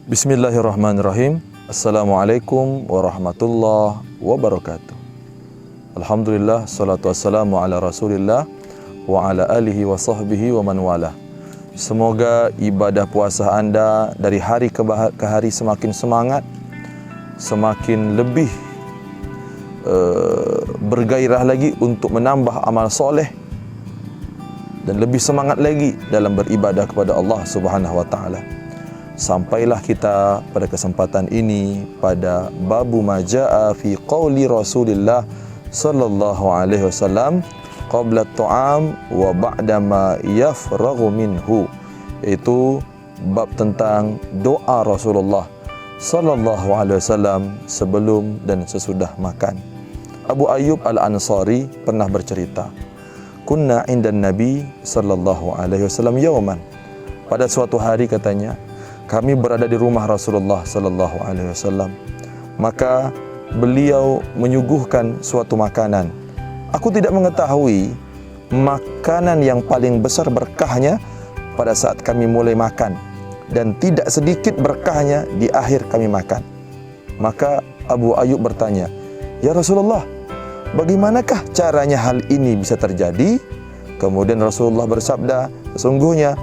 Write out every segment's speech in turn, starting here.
Bismillahirrahmanirrahim. Assalamualaikum warahmatullahi wabarakatuh. Alhamdulillah, salatu wassalamu ala Rasulillah wa ala alihi wa sahbihi wa man wala. Semoga ibadah puasa anda dari hari ke hari semakin semangat, semakin lebih bergairah lagi untuk menambah amal soleh dan lebih semangat lagi dalam beribadah kepada Allah Subhanahu wa taala. Sampailah kita pada kesempatan ini pada babu majaa fi qauli Rasulillah sallallahu alaihi wasallam qabla at-ta'am wa ba'da ma yafraghu minhu, yaitu bab tentang doa Rasulullah sallallahu alaihi wasallam sebelum dan sesudah makan. Abu Ayyub Al-Ansari pernah bercerita, kunna indan Nabi sallallahu alaihi wasallam yawman. Pada suatu hari, katanya, kami berada di rumah Rasulullah sallallahu alaihi wasallam. Maka beliau menyuguhkan suatu makanan. Aku tidak mengetahui makanan yang paling besar berkahnya pada saat kami mulai makan, dan tidak sedikit berkahnya di akhir kami makan. Maka Abu Ayyub bertanya, "Ya Rasulullah, bagaimanakah caranya hal ini bisa terjadi?" Kemudian Rasulullah bersabda, "Sesungguhnya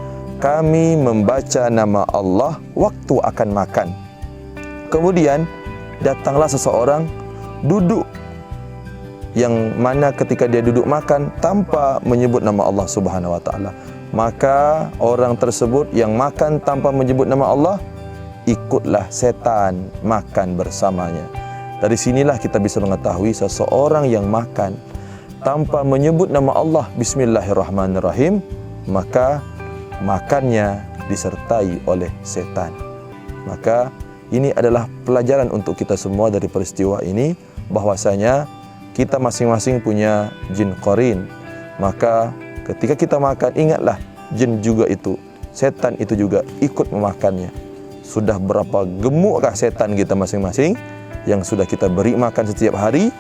kami membaca nama Allah waktu akan makan. Kemudian datanglah seseorang duduk, yang mana ketika dia duduk makan tanpa menyebut nama Allah Subhanahu wa taala, maka orang tersebut yang makan tanpa menyebut nama Allah, ikutlah setan makan bersamanya." Dari sinilah kita bisa mengetahui seseorang yang makan tanpa menyebut nama Allah Bismillahirrahmanirrahim, maka makannya disertai oleh setan. Maka ini adalah pelajaran untuk kita semua dari peristiwa ini, bahwasanya kita masing-masing punya jin qarin. Maka ketika kita makan, ingatlah jin juga itu, setan itu juga ikut memakannya. Sudah berapa gemukkah setan kita masing-masing yang sudah kita beri makan setiap hari,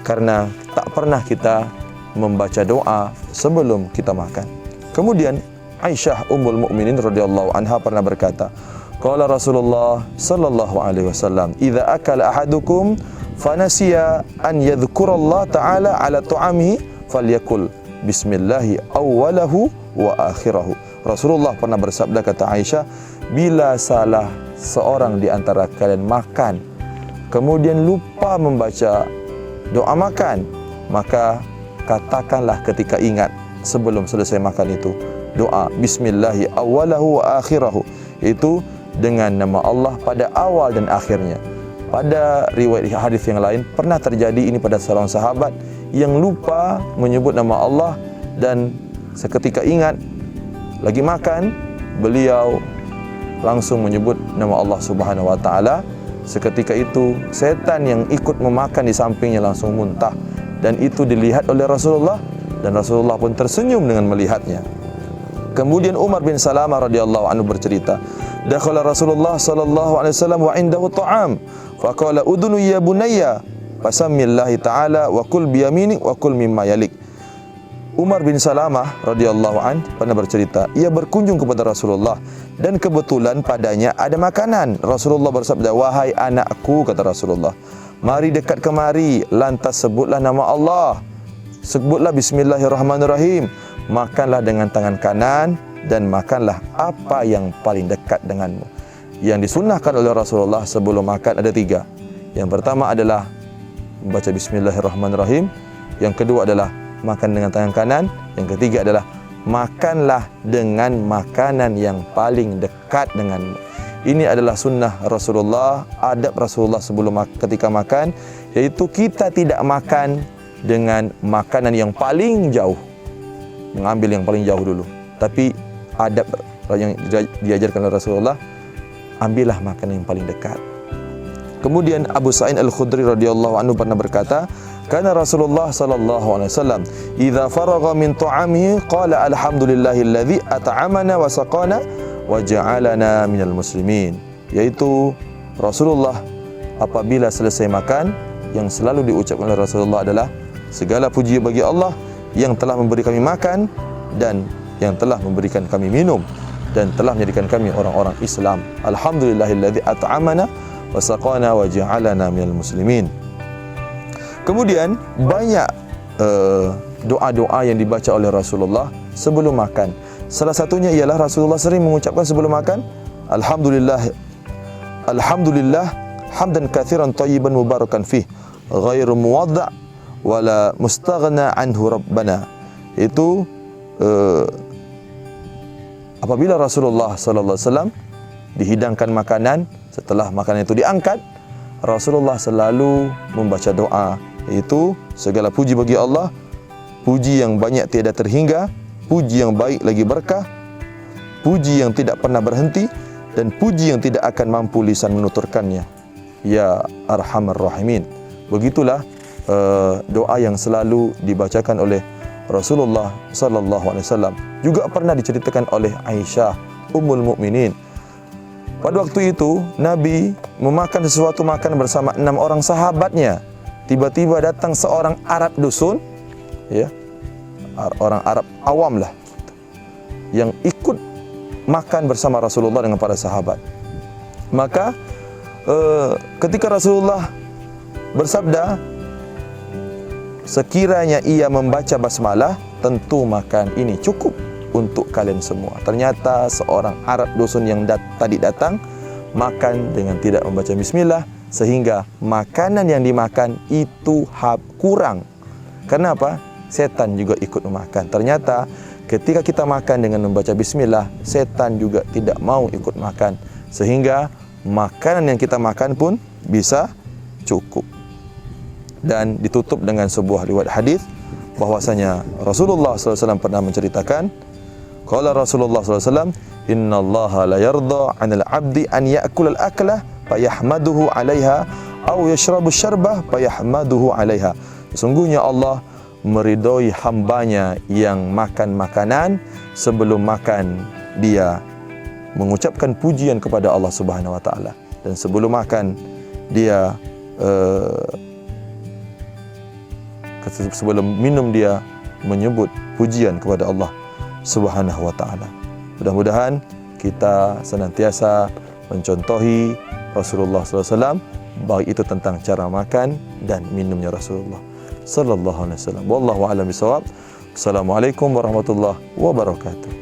karena tak pernah kita membaca doa sebelum kita makan. Kemudian Aisyah Ummul Mukminin radhiyallahu anha pernah berkata, qala Rasulullah sallallahu alaihi wasallam, "Idza akala ahadukum fanasiya an yadhkurallah ta'ala ala ta'amihi falyakul bismillahi awwalahu wa akhirahu." Rasulullah pernah bersabda, kata Aisyah, bila salah seorang di antara kalian makan kemudian lupa membaca doa makan, maka katakanlah ketika ingat sebelum selesai makan itu doa bismillahi awwalahu wa akhirahu, itu dengan nama Allah pada awal dan akhirnya. Pada riwayat hadis yang lain pernah terjadi ini pada seorang sahabat yang lupa menyebut nama Allah, dan seketika ingat lagi makan, beliau langsung menyebut nama Allah Subhanahu wa taala. Seketika itu setan yang ikut memakan di sampingnya langsung muntah, dan itu dilihat oleh Rasulullah, dan Rasulullah pun tersenyum dengan melihatnya. Kemudian Umar bin Salamah radhiyallahu anhu bercerita, dakhala Rasulullah sallallahu alaihi wasallam wa indahu ta'am, faqala udunu ya bunayya fasammillahi ta'ala wa kul bi yaminik wa kul mimma yalik. Umar bin Salamah radhiyallahu anhu pernah bercerita, ia berkunjung kepada Rasulullah dan kebetulan padanya ada makanan. Rasulullah bersabda, "Wahai anakku," kata Rasulullah, "mari dekat kemari, lantas sebutlah nama Allah. Sebutlah bismillahirrahmanirrahim. Makanlah dengan tangan kanan dan makanlah apa yang paling dekat denganmu." Yang disunnahkan oleh Rasulullah sebelum makan ada 3. Yang pertama adalah membaca bismillahirrahmanirrahim. Yang kedua adalah makan dengan tangan kanan. Yang ketiga adalah makanlah dengan makanan yang paling dekat denganmu. Ini adalah sunnah Rasulullah, adab Rasulullah sebelum ketika makan, yaitu kita tidak makan dengan makanan yang paling jauh, mengambil yang paling jauh dulu. Tapi adab yang diajarkan oleh Rasulullah, ambillah makanan yang paling dekat. Kemudian Abu Sa'id Al-Khudri radhiyallahu anhu pernah berkata, kana Rasulullah sallallahu alaihi wasallam idza faragha min ta'amihi qala alhamdulillahilladzi at'amana wa saqana wa ja'alana minal muslimin. Yaitu Rasulullah apabila selesai makan, yang selalu diucapkan oleh Rasulullah adalah segala puji bagi Allah yang telah memberi kami makan dan yang telah memberikan kami minum. dan telah menjadikan kami orang-orang Islam. Alhamdulillahilladzi at'amana wa saqana wa ja'alana minal muslimin. Kemudian banyak doa-doa yang dibaca oleh Rasulullah sebelum makan. Salah satunya ialah Rasulullah sering mengucapkan sebelum makan, Alhamdulillah hamdan katsiran thayyiban mubarakan fih ghairu muwadda' wala mustaghna anhu rabbana. Itu apabila Rasulullah sallallahu alaihi wasallam dihidangkan makanan, setelah makanan itu diangkat, Rasulullah selalu membaca doa, yaitu segala puji bagi Allah, puji yang banyak tiada terhingga, puji yang baik lagi berkah, puji yang tidak pernah berhenti, dan puji yang tidak akan mampu lisan menuturkannya. Ya Arhamar Rahimin. Begitulah doa yang selalu dibacakan oleh Rasulullah sallallahu alaihi wasallam. Juga pernah diceritakan oleh Aisyah Ummul Mukminin. Pada waktu itu Nabi memakan sesuatu makan bersama 6 orang sahabatnya. Tiba-tiba datang seorang Arab dusun, ya, orang Arab awam lah, yang ikut makan bersama Rasulullah dengan para sahabat. Maka ketika Rasulullah bersabda, sekiranya ia membaca basmalah, tentu makan ini cukup untuk kalian semua. Ternyata seorang Arab dusun yang tadi datang makan dengan tidak membaca bismillah, sehingga makanan yang dimakan itu kurang. Kenapa? Setan juga ikut memakan. Ternyata ketika kita makan dengan membaca bismillah, setan juga tidak mau ikut makan, sehingga makanan yang kita makan pun bisa cukup. Dan ditutup dengan sebuah riwayat hadis bahwasanya Rasulullah SAW pernah menceritakan, qala Rasulullah SAW, innallaha la yarda 'anil 'abdi an ya'kula al-aklah fayahmaduhu 'alaiha aw yashrabu syarbah fayahmaduhu 'alaiha. Sesungguhnya Allah meridhoi hambanya yang makan makanan, sebelum makan dia mengucapkan pujian kepada Allah Subhanahu wa taala, dan sebelum makan dia sebelum minum dia menyebut pujian kepada Allah Subhanahu wa taala. Mudah-mudahan kita senantiasa mencontohi Rasulullah SAW, baik itu tentang cara makan dan minumnya Rasulullah sallallahu alaihi wasallam. Wallahu a'lam bishawab. Assalamualaikum warahmatullahi wabarakatuh.